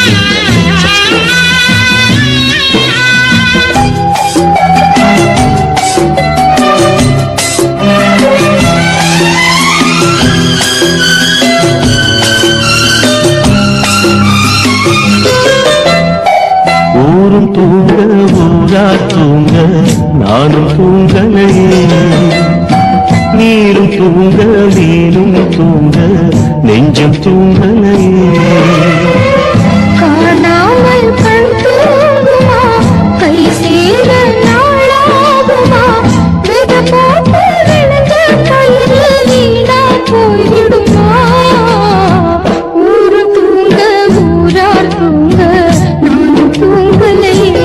YouTube and subscribe. ஊரும் தூங்க ஊரா தூங்க நானும் தூங்கலையே, நீரும் தூங்க நீரும் தூங்க நெஞ்சம் தூங்கலையே. காணாமல் கண் தூங்குமா, கை சேர நாளாகுமா, வித போட்டு விழுந்த கயிறு வீணா போய்விடுமா. ஊரு தூங்க ஊரார் தூங்க நானும் தூங்கலையே.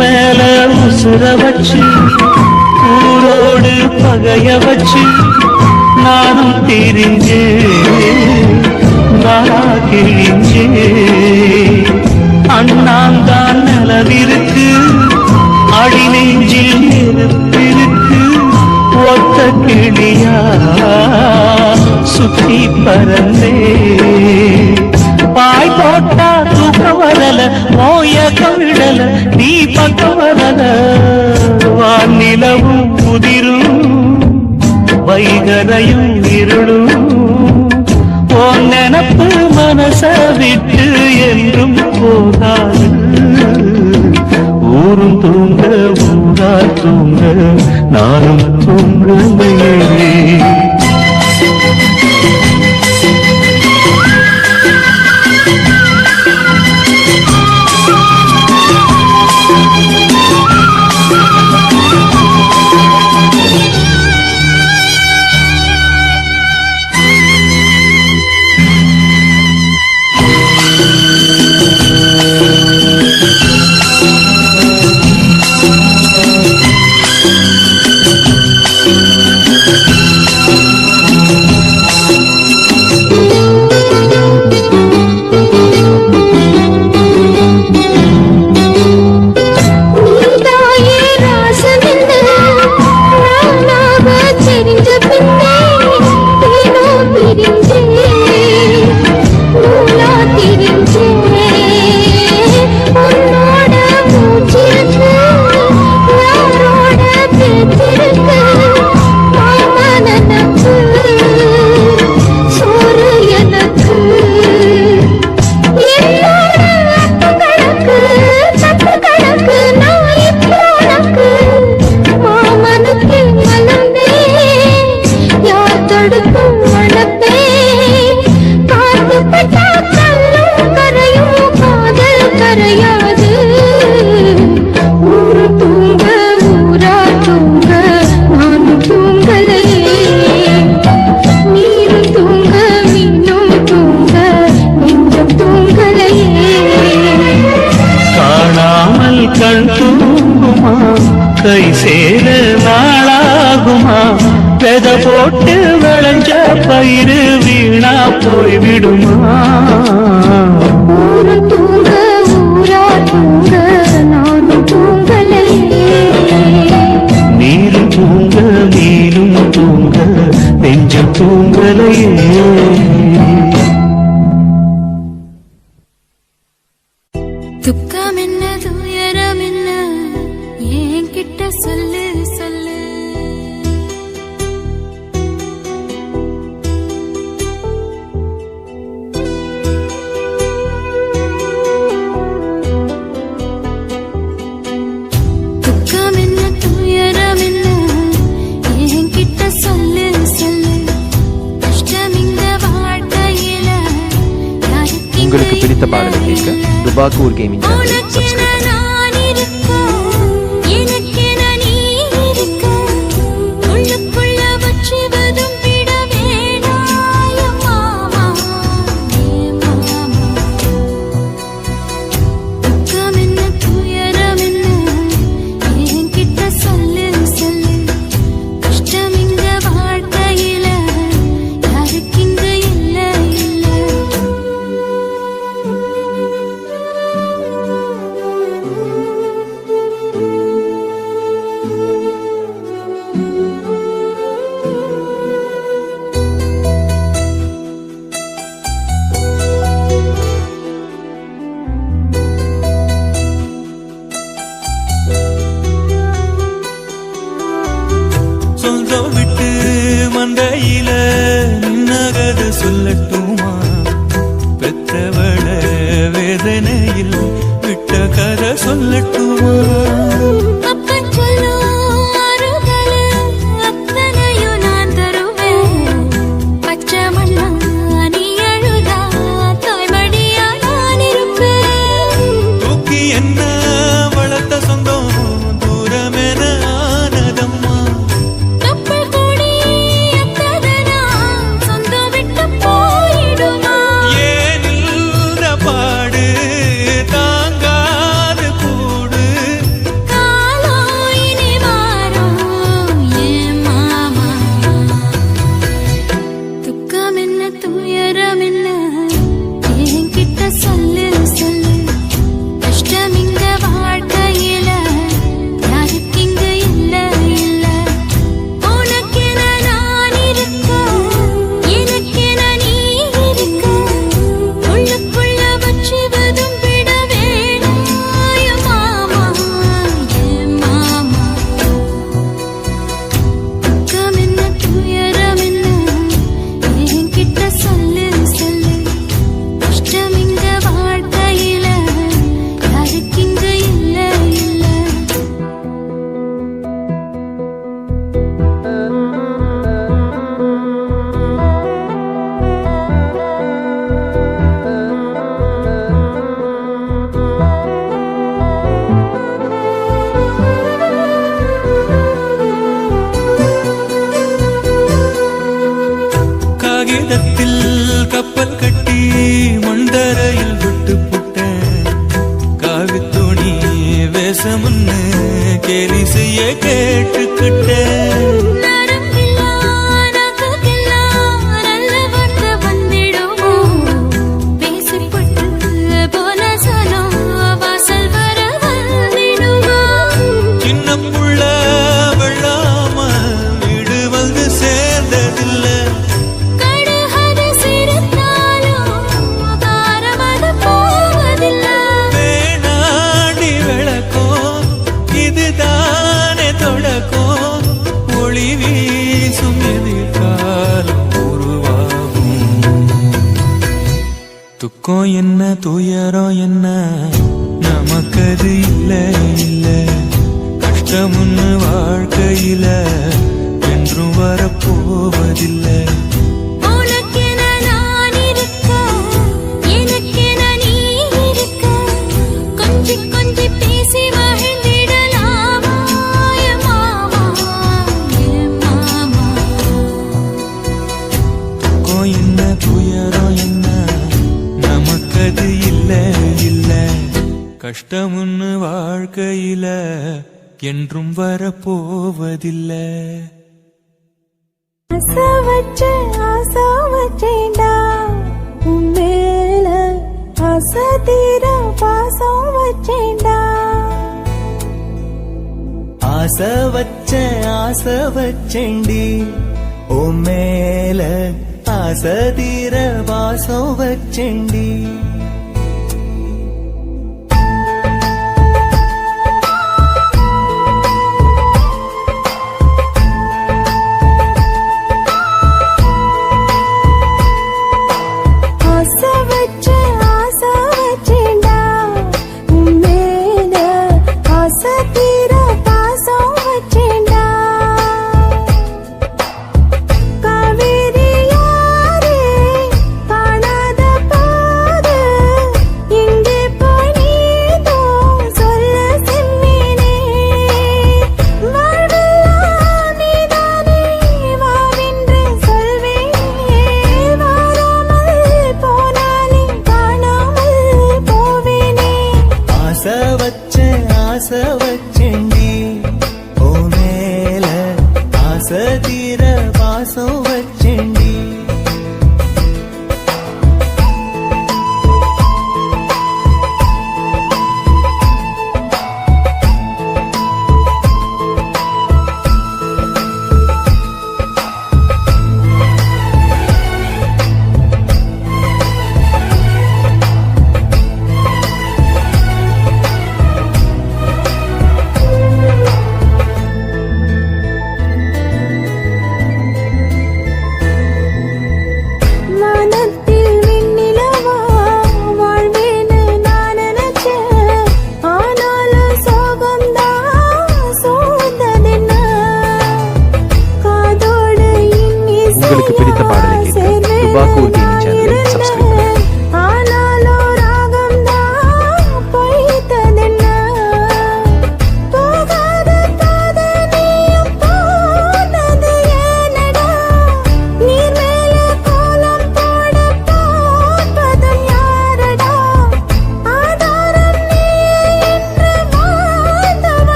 மேல உசுர வச்சு ஊரோடு பகைய வச்சு நானும் தெரிஞ்சே நாளா கிழிஞ்சே. அண்ணாந்தான் நிலவிருக்கு, அடி நெஞ்சில் நெருப்பிருக்கு, ஒத்த கிளியா சுத்தி பறந்தே. பாய் போட்டா தூக்கம் வரல, மோயக்கம் விடல, நீ பக்கம் வரல. வானிலவும் புதிரும் வைகரையும் இருளும், உன் நினப்பு மனச விட்டு என்றும் போகாது. ஊரும் தூங்க ஊரா தூங்க நானும் தூங்கலையே. கண் தூங்குமா, கை சேர நாளாகுமா, பெத போட்டு விளைஞ்ச பயிறு வீணா போய்விடுமா. ஊரு தூங்க ஊரா தூங்க நானும் தூங்கலையே. நீரும் தூங்க நீரும் தூங்க நெஞ்சம் தூங்கலையே. துக்கம் என்ன துயரம் என்ன என்கிட்ட சொல்லு சொல்லு. துக்கம் என்ன துயரம் என்ன என்கிட்ட சொல்லு சொல்லு. கஷ்டம் இந்த வாழ்க்கையில உங்களுக்கு பிடித்த பாடலை கேட்க துபாக்கூர் கேமிங் சேனலை சப்ஸ்கிரைப் பண்ணுங்க. சொல்லட்டுமா பெற்றவள வேதனையில் விட்ட கதை சொல்லட்டுமா அப்பன் சொல்லும் ஆறுகளு அத்தனையும் நான் தருவேன் பச்சை மண்ணா நீ அழுதா தாய்மடியா நான் இருப்பேன் தூக்கி என்ன வளர்த்த சொந்தம் தூரமென ஆனதம்மா கப்பல் கூடி எத்ததனா சொந்தம் விட்டு போயிடுமா ஏனில்ற பாடு தாங்காது கூடு காலோ இனி மாறும் என் மாமா துக்கம் என்ன துயரம் என்ன என்கிட்ட சொல்லு சொல்லு கஷ்டம் இங்க வாழ்க்கையில யாருக்கு இங்க இல்ல இல்ல உனக்கென நான் இருக்க எனக்கென நீ இருக்க உள்ளுக்குள்ள வச்சு விட வேணாம் என் மாமா என் மாமா துக்கம் என்ன துயரம் என்ன என்கிட்ட சொல்லு சொல்லு கஷ்டம் இங்க வாழ்க்கையில யாருக்கு இங்க இல்ல இல்ல காகிதத்தில் கப்பல் கட்டி மண்டரையில் விட்டு புட்டேன் காவித்துணி வேஷமுன்னு கேலி செய்ய கேட்டுக்கிட்டேன் நரம்பில்லா நாக்குக்கெல்லாம் நல்ல வார்த்தை வந்திடுமோ பேசிப்பட்டு போன சனம் வாசல் வர வந்திடுமோ சின்ன புள்ள வெள்ளாம வீடு வந்து சேர்ந்ததில்லை கடுகது சிரித்தாலும் காரமது போவதில்லை வேணாடி விளக்கம் இதுதானே தொடக்கம் ஒளி வீசும் எதிர்காலம் உருவாகும் துக்கம் என்ன துயரம் என்ன நமக்கது இல்ல இல்ல கஷ்டமுன்னு வாழ்க்கையில என்றும் வரப்போவதில்லை உனக்கென நான் இருக்க எனக்கென நீ இருக்க கொஞ்சி கொஞ்சி பேசி மகிழ்ந்திடலாமா என் மாமா என் மாமா துக்கம் என்ன துயரம் என்ன நமக்கது இல்ல இல்ல கஷ்டமுன்னு வாழ்க்கையில என்றும் வரப்போவதில்லை ஆசை வச்சேன்டா உன் மேல ஆசை தீர பாசம் வச்சேன்டா ஆசை வச்சேண்டி ஓ மேல ஆசை தீர வாசம் வச்சேண்டி ஆசை வச்சேன்டா உன் மேல ஆசை தீர பாசம் வச்சேன்டா காவேரி யாரே காணாத பாரு இங்கே போய் நீதோ சொல்ல செம்மீனே வாழ்வெல்லாம் நீதானே வாவென்று சொல்வேனே வாராமல் போனாலே காணாமல் போவேனே ஆசை வச்சேண்டி ஓ மேல ஆசை தீர வாசம் வச்சேண்டி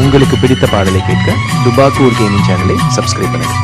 உங்களுக்கு பிடித்த பாடலை கேட்க துபாக்கூர் கேமிங் சேனலை சப்ஸ்கிரைப் பண்ணுங்க.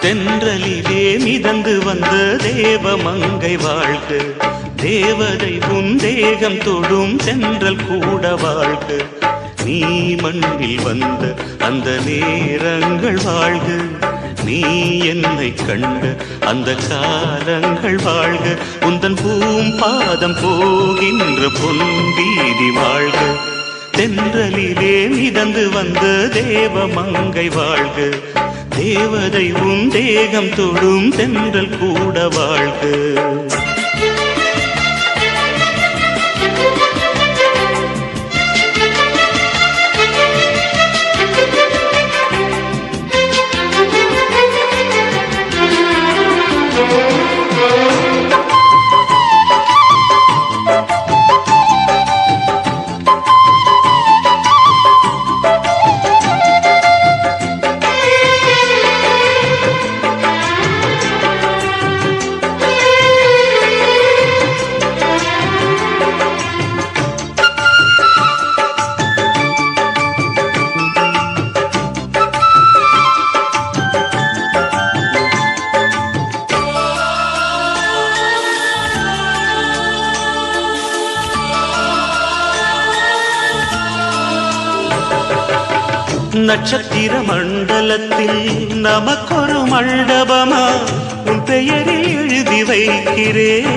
தென்றலிலே மிதந்து வந்த தேவமங்கை வாழ்க, தேவதை உன் தேகம் தொடும் தென்றல் கூட வாழ்க. நீ மண்ணில் வந்த அந்த நேரங்கள் வாழ்க, நீ என்னை கண்ட அந்த காலங்கள் வாழ்க. உந்தன் பூம்பாதம் போகின்ற பொன் வீதி வாழ்க. தென்றலிலே மிதந்து வந்த தேவமங்கை வாழ்க, தேவதை உன் தேகம் தொடும் தென்றல் கூட வாழ்க. நட்சத்திர மண்டலத்தில் நமக்கொரு மண்டபமா உன் பெயரில் எழுதி வைக்கிறேன்,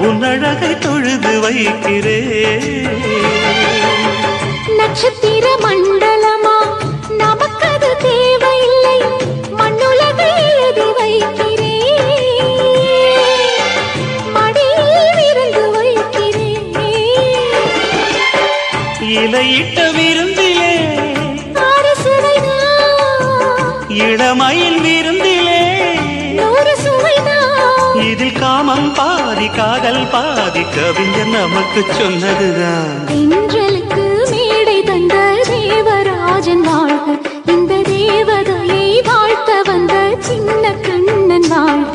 உன் அழகை தொழுது வைக்கிறேன். நட்சத்திர மண்டலமா நமக்கது தேவையில்லை, மண்ணுலகை எழுதி வைக்கிறேன், மடியில் விருந்து வைக்கிறேன். இலையிட்ட விருந்திலே இளமயில் விருந்திலே இதில் காமம் பாதி காதல் பாதி கவிஞர் நமக்கு சொன்னதுதான். தென்றலுக்கு மேடை தந்த தேவராஜன் வாழ்க, இந்த தேவதையை வாழ்த்த வந்த சின்ன கண்ணன் வாழ்க.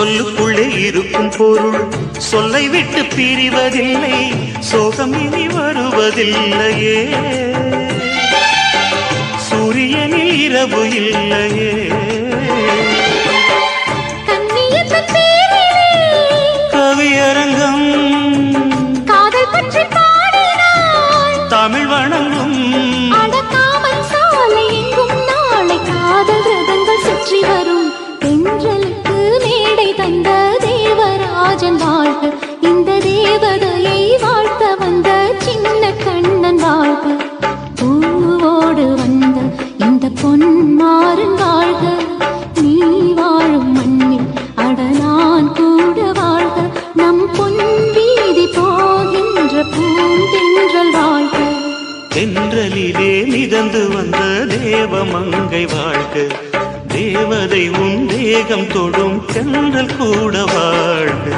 சொல்லுக்குள்ளே இருக்கும் பொருள் சொல்லை விட்டு பிரிவதில்லை, சோகம் இனி வருவதில்லையே, சூரியனில் இரவு இல்லையே. கண்ணியத்தின் பேரிலே கவியரங்கம் காதல் பற்றி பாடினாள். தமிழ் வணங்கும் அடக்காமல் சாலை எங்கும் நாளை காதல் ரதங்கள் சுற்றி வரும். தென்றலுக்கு மேடை தந்த தேவராஜன் வாழ்க, இந்த தேவதையை வாழ்த்த வந்த சின்ன கண்ணன் வாழ்க. பூவோடு வந்த இந்த பொன்மாறன் வாழ்க, நீ வாழும் மண்ணில் அட நான் கூட வாழ்க. நம் பொன் வீதி போகின்ற பூந்தென்றல் வாழ்க. தென்றலிலே மிதந்து வந்த தேவமங்கை வாழ்க, தேவதை உன் தேகம் தொடும் தென்றல் கூட வாழ்க.